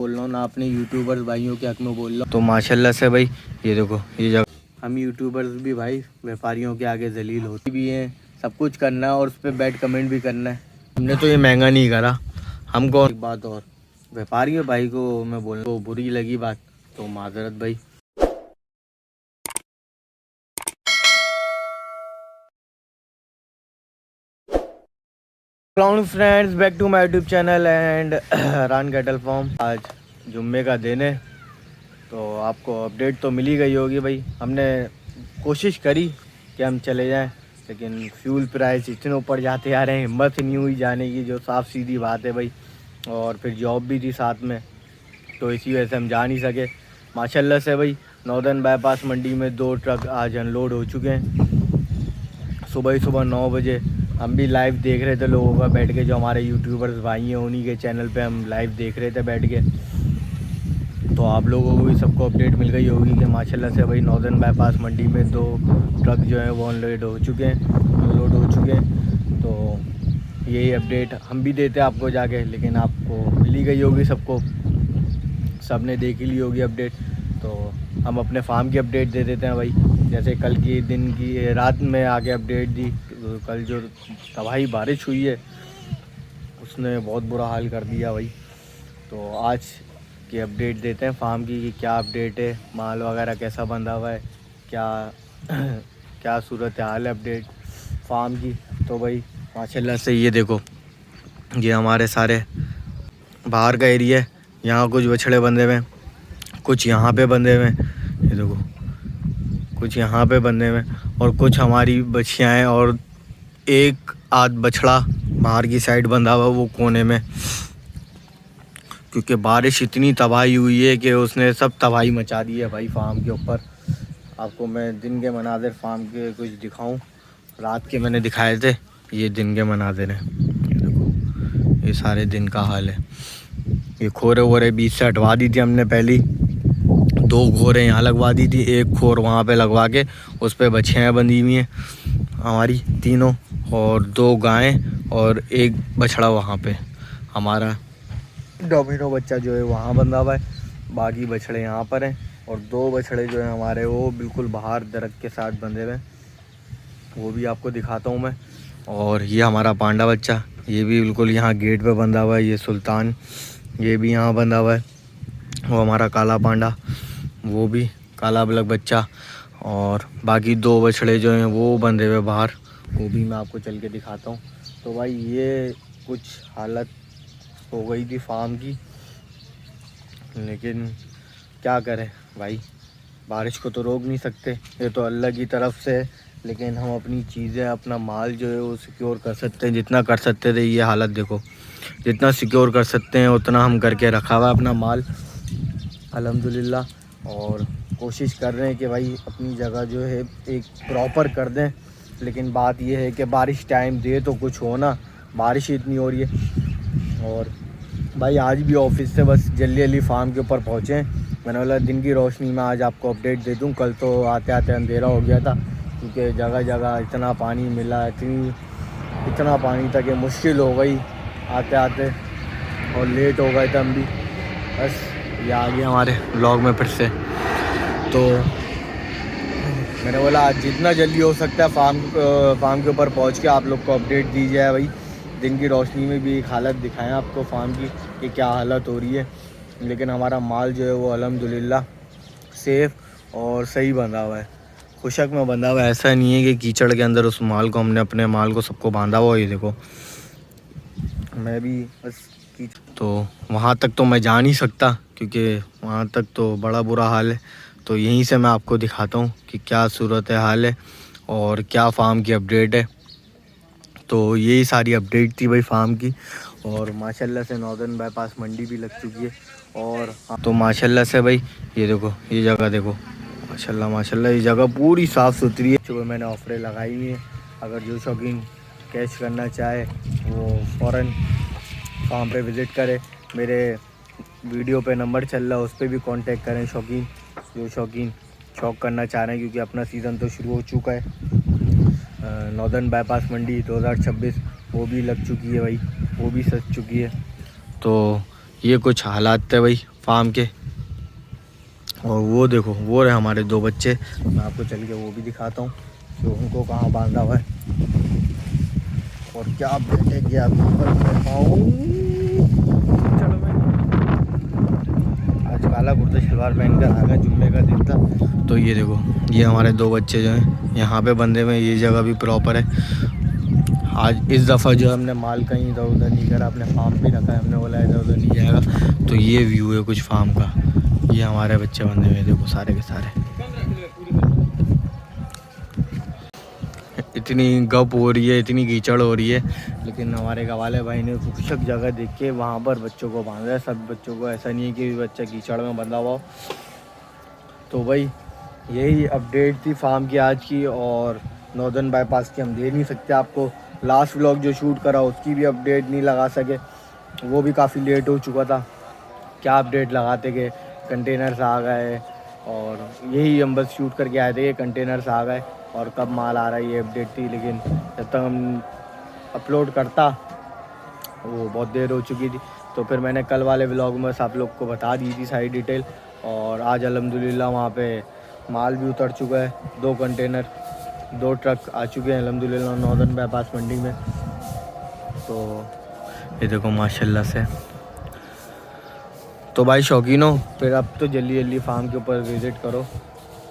बोल रहा हूँ ना, अपने यूट्यूबर्स भाइयों के हक में बोल रहा हूँ। तो माशाल्लाह से भाई ये देखो ये जगह, हम यूट्यूबर्स भी भाई व्यापारियों के आगे जलील होती भी हैं। सब कुछ करना है और उस पर बैड कमेंट भी करना है। हमने तो ये महंगा नहीं करा हमको। एक बात और, व्यापारियों भाई को मैं बोल तो बुरी लगी बात तो माजरत भाई। Hello friends, back to my YouTube channel and रान कैटल फार्म। आज जुम्मे का दिन है तो आपको अपडेट तो मिल ही गई होगी भाई। हमने कोशिश करी कि हम चले जाएं, लेकिन फ्यूल प्राइस इतने ऊपर जाते आ रहे हैं, हिम्मत ही नहीं हुई जाने की, जो साफ़ सीधी बात है भाई। और फिर जॉब भी थी साथ में, तो इसी वजह से हम जा नहीं सके। माशाल्लाह से भाई नॉर्दर्न बाईपास मंडी में 2 ट्रक आज अनलोड हो चुके हैं। सुबह ही सुबह 9 बजे हम भी लाइव देख रहे थे लोगों का बैठ के, जो हमारे यूट्यूबर्स भाई हैं उन्हीं के चैनल पे हम लाइव देख रहे थे बैठ के। तो आप लोगों को भी सबको अपडेट मिल गई होगी कि माशाल्लाह से भाई नॉर्दर्न बाईपास मंडी में 2 ट्रक जो हैं वो अनलोड हो चुके हैं। तो यही अपडेट हम भी देते आपको जाके, लेकिन आपको मिल ही गई होगी, सबको सब ने देख ही ली होगी अपडेट। तो हम अपने फार्म की अपडेट दे देते हैं भाई। जैसे कल की दिन की रात में आके अपडेट दी, तो कल जो तबाही बारिश हुई है उसने बहुत बुरा हाल कर दिया भाई। तो आज की अपडेट देते हैं फार्म की कि क्या अपडेट है, माल वगैरह कैसा बंधा हुआ है, क्या क्या सूरत हाल है अपडेट फार्म की। तो भाई माशाल्लाह से ये देखो, ये हमारे सारे बाहर का एरिया है। यहाँ कुछ बछड़े बंधे हुए हैं, कुछ यहाँ पे बंधे हुए हैं, ये देखो कुछ यहाँ पे बंधे हुए हैं, और कुछ हमारी बछियाँ हैं, और एक आध बछड़ा बाहर की साइड बंधा हुआ वो कोने में। क्योंकि बारिश इतनी तबाही हुई है कि उसने सब तबाही मचा दी है भाई फार्म के ऊपर। आपको मैं दिन के मनाज़िर फार्म के कुछ दिखाऊं, रात के मैंने दिखाए थे, ये दिन के मनाज़िर हैं। ये देखो ये सारे दिन का हाल है। ये खोरे वोरे बीच से हटवा दी थी हमने पहले, 2 खोरें यहाँ लगवा दी थी, एक खोर वहाँ पे लगवा के उस पर बछियाँ बंधी हुई हैं हमारी तीनों, और 2 गायें और एक बछड़ा वहाँ पे हमारा डोमिनो बच्चा जो है वहाँ बंधा हुआ है। बाकी बछड़े यहाँ पर हैं, और 2 बछड़े जो हैं हमारे वो बिल्कुल बाहर दरख्त के साथ बंधे हुए हैं, वो भी आपको दिखाता हूँ मैं। और ये हमारा पांडा बच्चा, ये भी बिल्कुल यहाँ गेट पे बंधा हुआ है। ये सुल्तान, ये भी यहाँ बंधा हुआ है। वो हमारा काला पांडा, वो भी काला बलक बच्चा, और बाकी 2 बछड़े जो हैं वो बंधे हुए बाहर, वो भी मैं आपको चल के दिखाता हूँ। तो भाई ये कुछ हालत हो गई थी फार्म की, लेकिन क्या करें भाई, बारिश को तो रोक नहीं सकते, ये तो अल्लाह की तरफ से है। लेकिन हम अपनी चीज़ें, अपना माल जो है वो सिक्योर कर सकते हैं, जितना कर सकते थे। ये हालत देखो, जितना सिक्योर कर सकते हैं उतना हम करके रखा हुआ है अपना माल अल्हम्दुलिल्लाह। और कोशिश कर रहे हैं कि भाई अपनी जगह जो है एक प्रॉपर कर दें। लेकिन बात यह है कि बारिश टाइम दे तो कुछ हो ना, बारिश इतनी हो रही है। और भाई आज भी ऑफिस से बस जल्दी जल्दी फार्म के ऊपर पहुँचे। मैंने बोला दिन की रोशनी में आज आपको अपडेट दे दूं। कल तो आते आते अंधेरा हो गया था, क्योंकि जगह जगह इतना पानी मिला, इतना पानी था कि मुश्किल हो गई आते आते, और लेट हो गए थे हम भी। बस ये आ गया हमारे ब्लॉग में फिर से। तो मैंने बोला आज जितना जल्दी हो सकता है फार्म के ऊपर पहुंच के आप लोग को अपडेट दी जाए भाई। दिन की रोशनी में भी एक हालत दिखाएं आपको फार्म की कि क्या हालत हो रही है। लेकिन हमारा माल जो है वो अल्हम्दुलिल्लाह सेफ़ और सही बंधा हुआ है, खुशक में बंधा हुआ है। ऐसा नहीं है कि कीचड़ के अंदर उस माल को, हमने अपने माल को सबको बांधा हुआ। ये देखो मैं भी बस तो वहाँ तक तो मैं जा नहीं सकता, क्योंकि वहाँ तक तो बड़ा बुरा हाल है। तो यहीं से मैं आपको दिखाता हूँ कि क्या सूरत हाल है और क्या फार्म की अपडेट है। तो यही सारी अपडेट थी भाई फार्म की। और माशाल्लाह से नॉर्दर्न बाईपास मंडी भी लग चुकी है। और तो माशाल्लाह से भाई ये देखो, ये जगह देखो, माशाल्लाह माशाल्लाह ये जगह पूरी साफ़ सुथरी है। सुबह मैंने ऑफरें लगाई हुई हैं, अगर जो शौकीन कैच करना चाहे वो फ़ौरन फार्म पे विज़िट करें। मेरे वीडियो पे नंबर चल रहा है, उस पर भी कांटेक्ट करें शौकीन, जो शौकीन शौक करना चाह रहे हैं, क्योंकि अपना सीज़न तो शुरू हो चुका है। नॉर्दर्न बाईपास मंडी 2026 वो भी लग चुकी है भाई, वो भी सज चुकी है। तो ये कुछ हालात थे भाई फार्म के। और वो देखो, वो रहे हमारे 2 बच्चे। मैं आपको चल के वो भी दिखाता हूँ कि उनको कहाँ बांधा हुआ है और क्या बैठेंगे आप आज काला कुर्ता शलवार पहन कर आ गए, जुम्मे का दिन था। तो ये देखो, ये हमारे 2 बच्चे जो हैं यहाँ पे बंधे हुए हैं। ये जगह भी प्रॉपर है। आज इस दफ़ा जो हमने माल कहीं इधर उधर नहीं करा, अपने फार्म पे रखा है। हमने बोला इधर उधर नहीं जाएगा। तो ये व्यू है कुछ फार्म का। ये हमारे बच्चे बंधे हुए देखो सारे के सारे। इतनी गप हो रही है, इतनी कीचड़ हो रही है, लेकिन हमारे गवाले भाई ने खूबसूरत जगह देख के वहाँ पर बच्चों को बांधा है। सब बच्चों को, ऐसा नहीं है कि बच्चा कीचड़ में बंधा हुआ हो। तो भाई यही अपडेट थी फार्म की आज की। और नॉर्दर्न बाईपास की हम दे नहीं सकते आपको। लास्ट व्लॉग जो शूट करा उसकी भी अपडेट नहीं लगा सके, वो भी काफ़ी लेट हो चुका था। क्या अपडेट लगाते कि कंटेनर्स आ गए, और यही हम बस शूट करके आए थे कि कंटेनर्स आ गए और कब माल आ रहा है, ये अपडेट थी। लेकिन जब तक हम अपलोड करता वो बहुत देर हो चुकी थी। तो फिर मैंने कल वाले व्लॉग में आप लोग को बता दी थी सारी डिटेल। और आज अल्हम्दुलिल्लाह वहाँ पे माल भी उतर चुका है। 2 कंटेनर 2 ट्रक आ चुके हैं अल्हम्दुलिल्लाह नॉर्दर्न बाईपास मंडी में। तो ये देखो माशाल्लाह से। तो भाई शौकीनो, फिर अब तो जल्दी जल्दी फार्म के ऊपर विज़िट करो।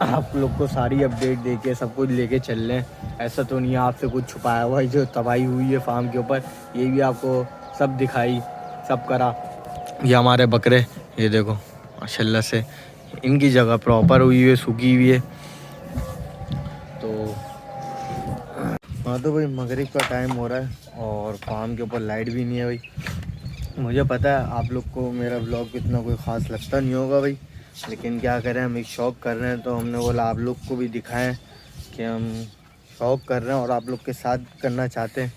आप लोग को सारी अपडेट दे के सब कुछ लेके चल लें। ऐसा तो नहीं है आपसे कुछ छुपाया हुआ है। जो तबाही हुई है फार्म के ऊपर, ये भी आपको सब दिखाई, सब करा। ये हमारे बकरे, ये देखो माशाल्लाह से इनकी जगह प्रॉपर हुई है, सूखी हुई है। तो हाँ, तो भाई मगरिब का टाइम हो रहा है और फार्म के ऊपर लाइट भी नहीं है भाई। मुझे पता है आप लोग को मेरा व्लॉग इतना कोई ख़ास लगता नहीं होगा भाई, लेकिन क्या करें, हम एक शौक़ कर रहे हैं। तो हमने बोला आप लोग को भी दिखाएं कि हम शौक़ कर रहे हैं और आप लोग के साथ करना चाहते हैं।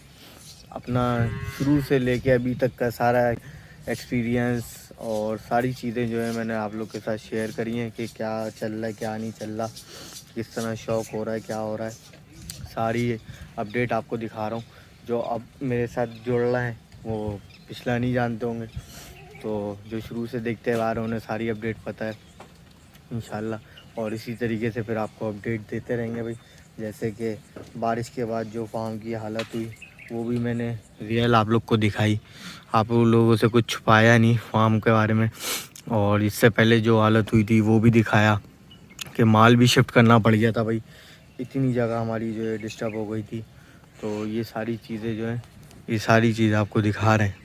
अपना शुरू से लेके अभी तक का सारा एक्सपीरियंस और सारी चीज़ें जो है मैंने आप लोग के साथ शेयर करी हैं कि क्या चल रहा है, क्या नहीं चल रहा, किस तरह शौक़ हो रहा है, क्या हो रहा है। सारी अपडेट आपको दिखा रहा हूँ। जो अब मेरे साथ जुड़ रहे हैं वो पिछला नहीं जानते होंगे, तो जो शुरू से देखते आ रहे हैं उन्हें सारी अपडेट पता है इंशाल्लाह। और इसी तरीके से फिर आपको अपडेट देते रहेंगे भाई। जैसे कि बारिश के बाद जो फार्म की हालत हुई वो भी मैंने रियल आप लोग को दिखाई। आप लोगों से कुछ छुपाया नहीं फार्म के बारे में। और इससे पहले जो हालत हुई थी वो भी दिखाया कि माल भी शिफ्ट करना पड़ गया था भाई। इतनी जगह हमारी जो है डिस्टर्ब हो गई थी। तो ये सारी चीज़ें जो हैं, ये सारी चीज़ आपको दिखा रहे हैं।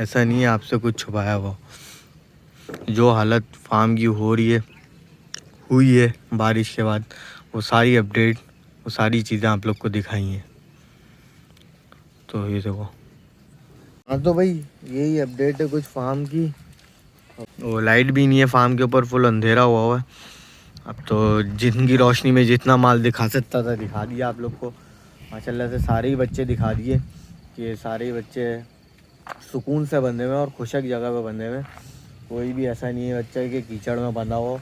ऐसा नहीं है आपसे कुछ छुपाया हुआ। जो हालत फार्म की हो रही है, हुई है बारिश के बाद, वो सारी अपडेट, वो सारी चीज़ें आप लोग को दिखाई हैं। तो ये देखो। हाँ, तो भाई यही अपडेट है कुछ फार्म की। वो लाइट भी नहीं है फार्म के ऊपर, फुल अंधेरा हुआ है। अब तो जिनकी रोशनी में जितना माल दिखा सकता था दिखा दिया आप लोग को। माशाल्लाह से सारे ही बच्चे दिखा दिए कि सारे ही बच्चे सुकून से बंधे हुए और खुशक जगह पे बंधे हुए। कोई भी ऐसा नहीं है बच्चा कि कीचड़ में बंधा हो।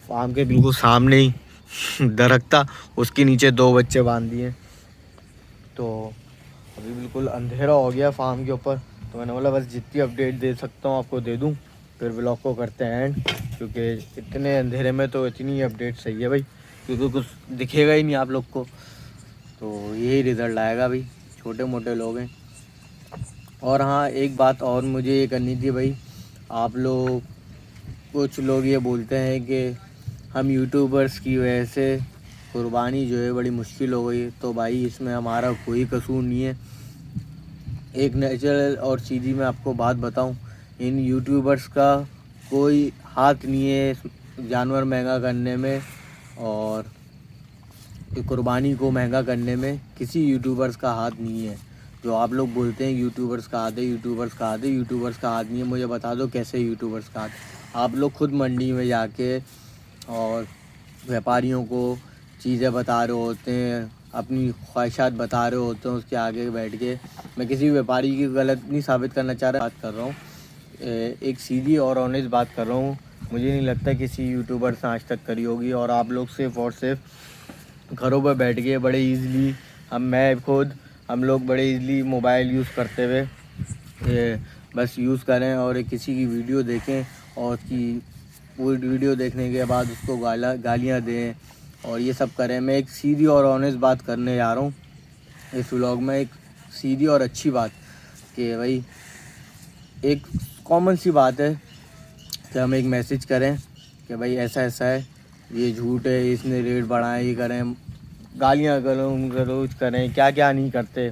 फार्म के बिल्कुल सामने ही दरख्ता, उसके नीचे 2 बच्चे बांध दिए। तो अभी बिल्कुल अंधेरा हो गया फार्म के ऊपर। तो मैंने बोला बस जितनी अपडेट दे सकता हूँ आपको दे दूँ, फिर ब्लॉग को करते हैं एंड। क्योंकि इतने अंधेरे में तो इतनी अपडेट सही है भाई, क्योंकि कुछ दिखेगा ही नहीं आप लोग को। तो यही रिज़ल्ट आएगा भाई, छोटे मोटे लोग हैं। और हाँ, एक बात और मुझे ये करनी थी भाई। आप लोग, कुछ लोग ये बोलते हैं कि हम यूट्यूबर्स की वजह से कुर्बानी जो है बड़ी मुश्किल हो गई। तो भाई इसमें हमारा कोई कसूर नहीं है। एक नेचुरल और सीधी मैं आपको बात बताऊं, इन यूट्यूबर्स का कोई हाथ नहीं है जानवर महंगा करने में और कुर्बानी को महंगा करने में। किसी यूट्यूबर्स का हाथ नहीं है। जो आप लोग बोलते हैं यूट्यूबर्स का हाथ है, यूट्यूबर्स का हाथ है, यूट्यूबर्स का हाथ नहीं है। मुझे बता दो कैसे यूट्यूबर्स का हाथ। आप लोग खुद मंडी में जाके और व्यापारियों को चीज़ें बता रहे होते हैं, अपनी ख्वाहिशात बता रहे होते हैं उसके आगे बैठ के। मैं किसी व्यापारी की गलत नहीं साबित करना चाह रहा, बात कर रहा हूँ एक सीधी और ऑनेस्ट बात कर रहा हूँ। मुझे नहीं लगता किसी यूट्यूबर से आज तक करी होगी। और आप लोग सिर्फ और सिर्फ घरों पर बैठ के बड़े ईज़िली, हम लोग बड़े ईज़िली मोबाइल यूज़ करते हुए बस यूज़ करें और किसी की वीडियो देखें और उसकी पूरी वीडियो देखने के बाद उसको गालियाँ दें और ये सब करें। मैं एक सीधी और ऑनेस्ट बात करने जा रहा हूँ इस व्लॉग में, एक सीधी और अच्छी बात कि भाई एक कॉमन सी बात है कि हम एक मैसेज करें कि भाई ऐसा ऐसा है, ये झूठ है, इसने रेट बढ़ाए, ये करें, गालियाँ करें, गलौज करें, क्या क्या नहीं करते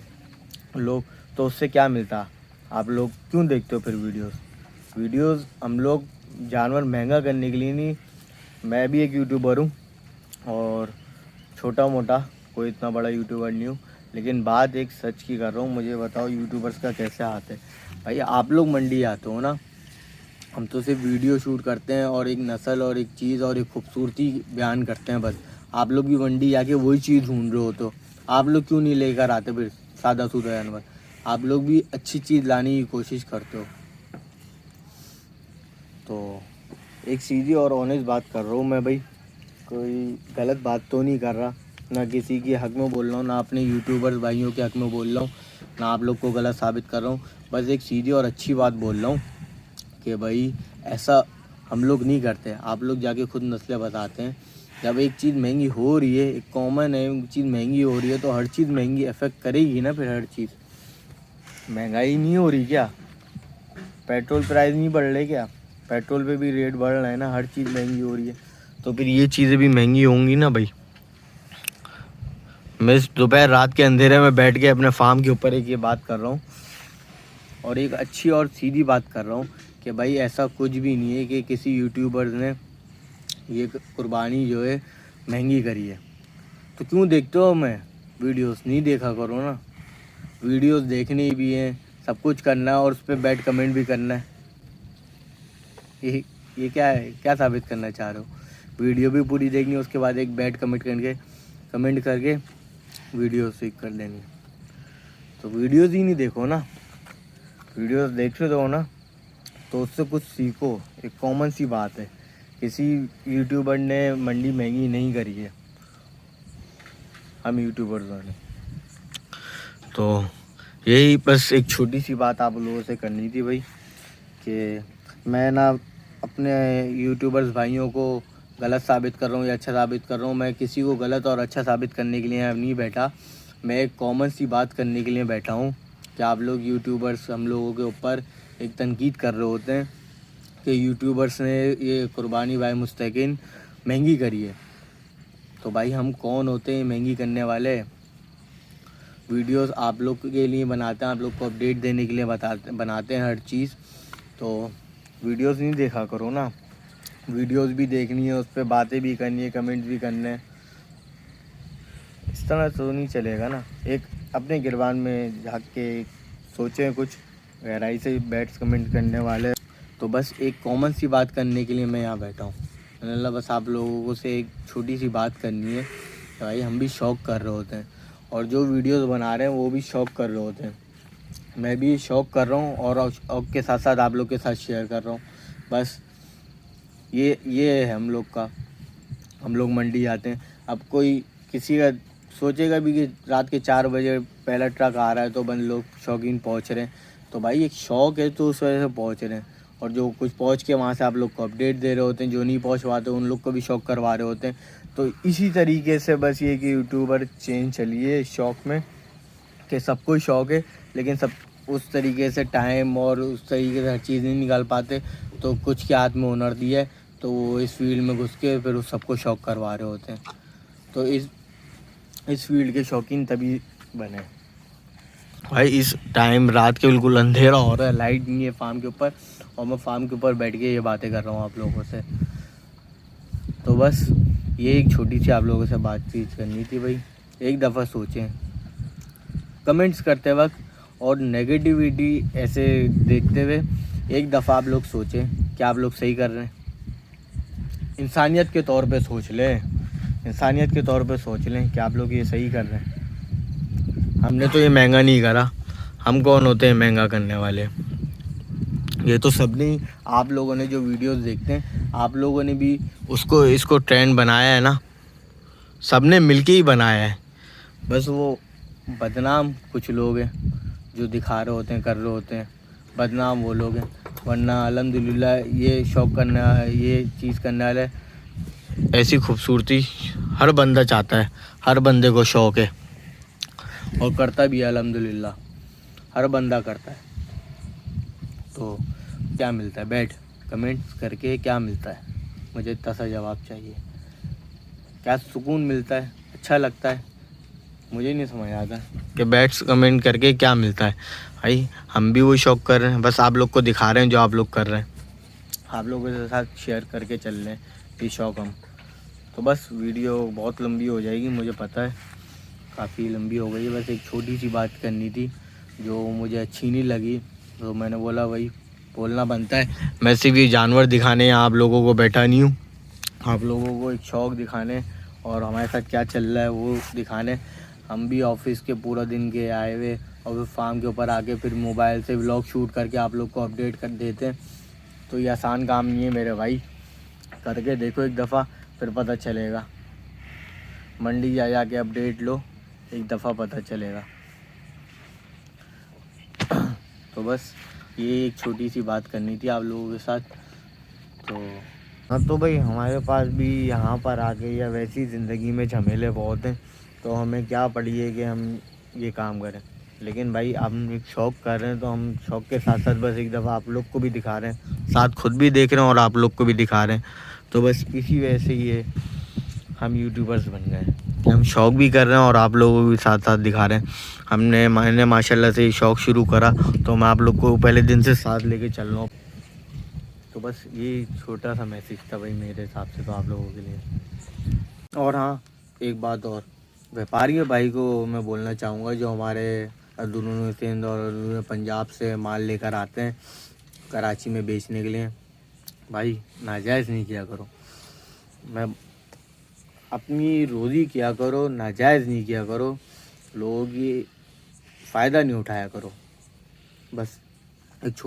लोग, तो उससे क्या मिलता? आप लोग क्यों देखते हो फिर वीडियोस? हम लोग जानवर महंगा करने के लिए नहीं, मैं भी एक यूट्यूबर हूँ और छोटा मोटा कोई इतना बड़ा यूट्यूबर नहीं हूँ, लेकिन बात एक सच की कर रहा हूँ। मुझे बताओ यूट्यूबर्स का कैसे हाथ है? भाई आप लोग मंडी आते हो ना, हम तो सिर्फ वीडियो शूट करते हैं और एक नस्ल और एक चीज़ और एक खूबसूरती बयान करते हैं बस। आप लोग भी मंडी आके वही चीज़ ढूंढ रहे हो, तो आप लोग क्यों नहीं लेकर आते फिर सादा सूदा जानवर? आप लोग भी अच्छी चीज़ लाने की कोशिश करते हो। तो एक सीधी और ऑनेस्ट बात कर रहा हूँ मैं भाई, कोई गलत बात तो नहीं कर रहा, ना किसी के हक़ में बोल रहा हूँ, ना अपने यूट्यूबर्स भाइयों के हक़ में बोल रहा हूँ, ना आप लोग को गलत साबित कर रहा हूँ। बस एक सीधी और अच्छी बात बोल रहा हूँ कि भाई ऐसा हम लोग नहीं करते। आप लोग जाके खुद नस्लें बताते हैं। जब एक चीज़ महंगी हो रही है, एक कॉमन है, एक चीज़ महंगी हो रही है, तो हर चीज़ महंगी अफेक्ट करेगी ना। फिर हर चीज़ महंगाई नहीं हो रही क्या? पेट्रोल प्राइस नहीं बढ़ रहे क्या? पेट्रोल पे भी रेट बढ़ रहा है ना, हर चीज़ महंगी हो रही है, तो फिर ये चीज़ें भी महंगी होंगी ना भाई। मैं इस दोपहर रात के अंधेरे में बैठ के अपने फार्म के ऊपर एक ये बात कर रहा हूँ और एक अच्छी और सीधी बात कर रहा हूँ कि भाई ऐसा कुछ भी नहीं है कि किसी यूट्यूबर ने ये कुर्बानी जो है महंगी करी है। तो क्यों देखते हो? मैं वीडियोस नहीं देखा करो ना, वीडियोस देखनी भी हैं, सब कुछ करना है और उस पर बैड कमेंट भी करना है। ये क्या है? क्या साबित करना चाह रहे हो? वीडियो भी पूरी देखनी है, उसके बाद एक बैड कमेंट करके वीडियो से कर लेनी। तो वीडियोस ही नहीं देखो ना, वीडियोस देखते हो ना तो उससे कुछ सीखो। एक कॉमन सी बात है, किसी यूट्यूबर ने मंडी महंगी नहीं करी है, हम यूट्यूबर्स ने। तो यही बस एक छोटी सी बात आप लोगों से करनी थी भाई, कि मैं ना अपने यूट्यूबर्स भाइयों को गलत साबित कर रहा हूँ या अच्छा साबित कर रहा हूँ। मैं किसी को गलत और अच्छा साबित करने के लिए नहीं बैठा, मैं एक कॉमन सी बात करने के लिए बैठा हूँ कि आप लोग यूट्यूबर्स हम लोगों के ऊपर एक तनकीद कर रहे होते हैं कि यूट्यूबर्स ने ये कुर्बानी भाई मुस्तकिन महंगी करी है। तो भाई हम कौन होते हैं महंगी करने वाले? वीडियोस आप लोग के लिए बनाते हैं, आप लोग को अपडेट देने के लिए बनाते हैं हर चीज़। तो वीडियोस नहीं देखा करो ना, वीडियोस भी देखनी है, उस पर बातें भी करनी है, कमेंट भी करने हैं। इस तरह तो नहीं चलेगा ना। एक अपने गिरबान में झाँक के सोचें, कुछ गहराई से बैठ कमेंट करने वाले। तो बस एक कॉमन सी बात करने के लिए मैं यहाँ बैठा हूँ। अल्लाह बस आप लोगों से एक छोटी सी बात करनी है। भाई हम भी शौक़ कर रहे होते हैं और जो वीडियोस बना रहे हैं वो भी शौक़ कर रहे होते हैं। मैं भी शौक़ कर रहा हूँ और शौक़ के साथ साथ आप लोग के साथ शेयर कर रहा हूँ। बस ये है हम लोग का। हम लोग मंडी जाते हैं, अब कोई किसी का सोचेगा भी कि रात के 4 बजे पहला ट्रक आ रहा है तो बंद लोग शौकीन पहुँच रहे हैं। तो भाई एक शौक़ है तो उस वजह से पहुँच रहे हैं, और जो कुछ पहुँच के वहाँ से आप लोग को अपडेट दे रहे होते हैं, जो नहीं पहुँच पाते उन लोग को भी शौक़ करवा रहे होते हैं। तो इसी तरीके से बस ये कि यूट्यूबर चेंज चलिए शौक़ में, कि सबको ही शौक़ है लेकिन सब उस तरीके से टाइम और उस तरीके से हर चीज़ नहीं निकाल पाते। तो कुछ के हाथ में हुनर दिया है तो वो इस फील्ड में घुस के फिर उस सबको शौक़ करवा रहे होते हैं। तो इस फील्ड के शौकीन तभी बने भाई। इस टाइम रात के बिल्कुल अंधेरा हो रहा है, लाइट नहीं है फार्म के ऊपर, और मैं फार्म के ऊपर बैठ के ये बातें कर रहा हूँ आप लोगों से। तो बस ये एक छोटी सी आप लोगों से बातचीत करनी थी भाई। एक दफ़ा सोचें कमेंट्स करते वक्त और नेगेटिविटी ऐसे देखते हुए, एक दफ़ा आप लोग सोचें क्या आप लोग सही कर रहे हैं। इंसानियत के तौर पे सोच लें, इंसानियत के तौर पे सोच लें कि आप लोग ये सही कर रहे हैं। हमने तो ये महंगा नहीं करा, हम कौन होते हैं महंगा करने वाले? ये तो सब नहीं, आप लोगों ने जो वीडियोस देखते हैं आप लोगों ने भी इसको ट्रेंड बनाया है ना, सब ने मिलके ही बनाया है। बस वो बदनाम कुछ लोग हैं जो दिखा रहे होते हैं, कर रहे होते हैं। बदनाम वो लोग हैं, वरना अल्हम्दुलिल्लाह ये शौक़ करना, ये चीज़ करने वाले, ऐसी खूबसूरती हर बंदा चाहता है, हर बंदे को शौक़ है और करता भी है अल्हम्दुलिल्लाह, हर बंदा करता है। तो क्या मिलता है, बैठ कमेंट्स करके क्या मिलता है, मुझे इतना सा जवाब चाहिए। क्या सुकून मिलता है, अच्छा लगता है, मुझे नहीं समझ आता कि बैठ कमेंट करके क्या मिलता है। भाई हम भी वही शौक़ कर रहे हैं, बस आप लोग को दिखा रहे हैं जो आप लोग कर रहे हैं, आप लोगों के साथ शेयर करके चल रहे हैं ये शौक़ हम। तो बस वीडियो बहुत लंबी हो जाएगी, मुझे पता है काफ़ी लंबी हो गई है। बस एक छोटी सी बात करनी थी जो मुझे अच्छी नहीं लगी, तो मैंने बोला भाई बोलना बनता है। मैं सिर्फ ये जानवर दिखाने आप लोगों को बैठा नहीं हूँ, आप लोगों को एक शौक़ दिखाने और हमारे साथ क्या चल रहा है वो दिखाने। हम भी ऑफिस के पूरा दिन के आए हुए और फिर फार्म के ऊपर आके फिर मोबाइल से व्लॉग शूट करके आप लोग को अपडेट कर देते हैं। तो ये आसान काम नहीं है मेरे भाई, करके देखो एक दफ़ा, फिर पता चलेगा। मंडी जा के अपडेट लो, एक दफ़ा पता चलेगा। तो बस ये एक छोटी सी बात करनी थी आप लोगों के साथ। तो हाँ, तो भाई हमारे पास भी यहाँ पर आके या वैसी ज़िंदगी में झमेले बहुत हैं, तो हमें क्या पड़ी है कि हम ये काम करें। लेकिन भाई हम एक शौक़ कर रहे हैं, तो हम शौक़ के साथ साथ बस एक दफ़ा आप लोग को भी दिखा रहे हैं, साथ खुद भी देख रहे हैं और आप लोग को भी दिखा रहे हैं। तो बस इसी वजह से ये हम यूट्यूबर्स बन गए हैं, हम शौक़ भी कर रहे हैं और आप लोगों को भी साथ साथ दिखा रहे हैं। मैंने माशाल्लाह से शौक़ शुरू करा, तो मैं आप लोग को पहले दिन से साथ लेके चल रहा हूँ। तो बस ये छोटा सा मैसेज था भाई मेरे हिसाब से तो आप लोगों के लिए। और हाँ, एक बात और, व्यापारी भाई को मैं बोलना चाहूँगा जो हमारे अंदरूनी सिंध और अंदरूनी पंजाब से माल लेकर आते हैं कराची में बेचने के लिए, भाई नाजायज़ नहीं किया करो। मैं अपनी रोज़ी किया करो, नाजायज़ नहीं किया करो, लोगों की फ़ायदा नहीं उठाया करो। बस एक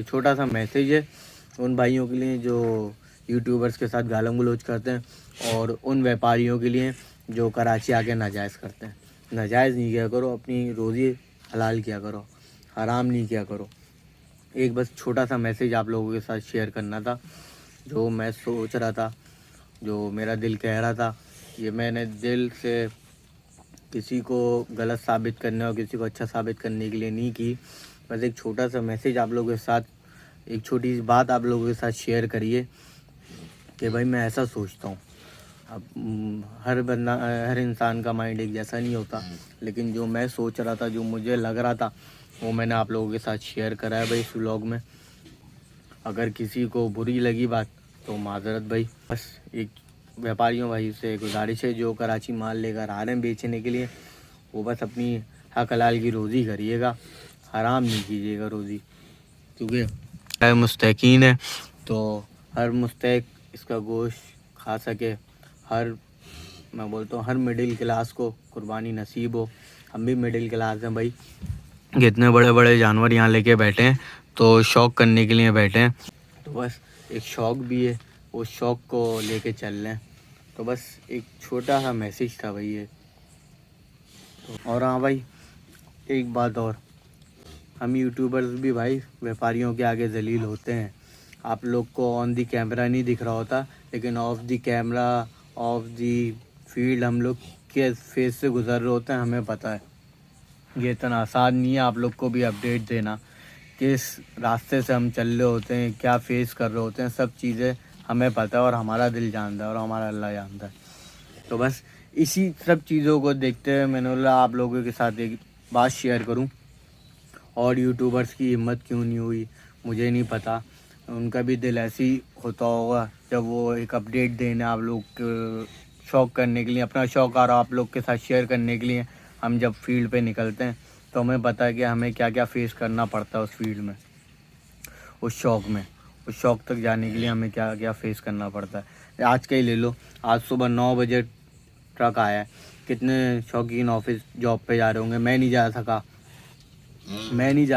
छोटा सा मैसेज है उन भाइयों के लिए जो यूट्यूबर्स के साथ गालम गलोच करते हैं और उन व्यापारियों के लिए जो कराची आके नाजायज़ करते हैं। नाजायज़ नहीं किया करो, अपनी रोज़ी हलाल किया करो, हराम नहीं किया करो। एक बस छोटा सा मैसेज आप लोगों के साथ शेयर करना था, जो मैं सोच रहा था, जो मेरा दिल कह रहा था। ये मैंने दिल से किसी को गलत साबित करने और किसी को अच्छा साबित करने के लिए नहीं की, बस एक छोटा सा मैसेज आप लोगों के साथ, एक छोटी सी बात आप लोगों के साथ शेयर करिए कि भाई मैं ऐसा सोचता हूँ। अब हर इंसान का माइंड एक जैसा नहीं होता, लेकिन जो मैं सोच रहा था, जो मुझे लग रहा था, वो मैंने आप लोगों के साथ शेयर करा है भाई इस व्लॉग में। अगर किसी को बुरी लगी बात तो माजरत भाई। बस एक व्यापारियों भाई से गुजारिश है जो कराची माल लेकर आ रहे हैं बेचने के लिए, वो बस अपनी हक हलाल की रोज़ी करिएगा, हराम नहीं कीजिएगा रोज़ी, क्योंकि मुस्तकीन है तो हर मुस्तक इसका गोश्त खा सके। मैं बोलता हूँ हर मिडिल क्लास को कुर्बानी नसीब हो। हम भी मिडिल क्लास हैं भाई, कितने बड़े बड़े जानवर यहाँ लेके बैठे हैं तो शौक़ करने के लिए बैठे हैं, तो बस एक शौक़ भी है, उस शौक़ को लेके चल रहे हैं। तो बस एक छोटा सा मैसेज था भाई ये। और हाँ भाई, एक बात और, हम यूट्यूबर्स भी भाई व्यापारियों के आगे जलील होते हैं। आप लोग को ऑन दी कैमरा नहीं दिख रहा होता, लेकिन of the camera, of the field हम लोग के फेस से गुजर रहे होते हैं, हमें पता है। ये इतना आसान नहीं है आप लोग को भी अपडेट देना, किस रास्ते से हम चल रहे होते हैं, क्या फेस कर रहे होते हैं, सब चीज़ें हमें पता है और हमारा दिल जानता है और हमारा अल्लाह जानता है। तो बस इसी सब चीज़ों को देखते हुए मैंने बोला आप लोगों के साथ एक बात शेयर करूं। और यूट्यूबर्स की हिम्मत क्यों नहीं हुई मुझे नहीं पता, उनका भी दिल ऐसे ही होता होगा जब वो एक अपडेट देने आप लोग शौक़ करने के लिए, अपना शौक़ और आप लोग के साथ शेयर करने के लिए हम जब फील्ड पे निकलते हैं तो हमें पता है कि हमें क्या क्या फेस करना पड़ता है उस फील्ड में, उस शौक़ तक जाने के लिए हमें क्या क्या फेस करना पड़ता है। आज का ही ले लो, आज सुबह 9 बजे ट्रक आया है, कितने शौकीन ऑफिस जॉब पे जा रहे होंगे। मैं नहीं जा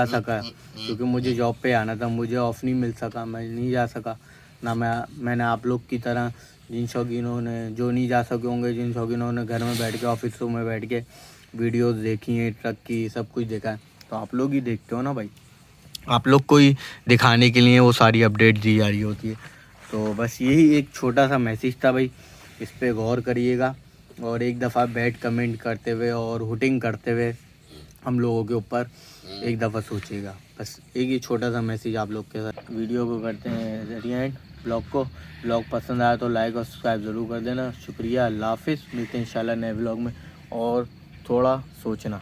सका क्योंकि मुझे जॉब पे आना था, मुझे ऑफ़ नहीं मिल सका, मैं नहीं जा सका ना। मैंने आप लोग की तरह जिन शौकीनों ने, जो नहीं जा सके होंगे, जिन शौकीनों ने घर में बैठ के, ऑफिस रूम में बैठ के वीडियोस देखी हैं ट्रक की, सब कुछ देखा है, तो आप लोग ही देखते हो ना भाई। आप लोग को ही दिखाने के लिए वो सारी अपडेट दी जा रही होती है। तो बस यही एक छोटा सा मैसेज था भाई, इस पे गौर करिएगा और एक दफ़ा बैड कमेंट करते हुए और हुटिंग करते हुए हम लोगों के ऊपर एक दफ़ा सोचिएगा। बस एक ही छोटा सा मैसेज आप लोग के साथ। वीडियो को करते हैं एंड ब्लॉग पसंद आया तो लाइक और सब्सक्राइब ज़रूर कर देना। शुक्रिया, अल्लाह हाफिज़। मिलते हैं इंशाल्लाह नए ब्लॉग में। और थोड़ा सोचना।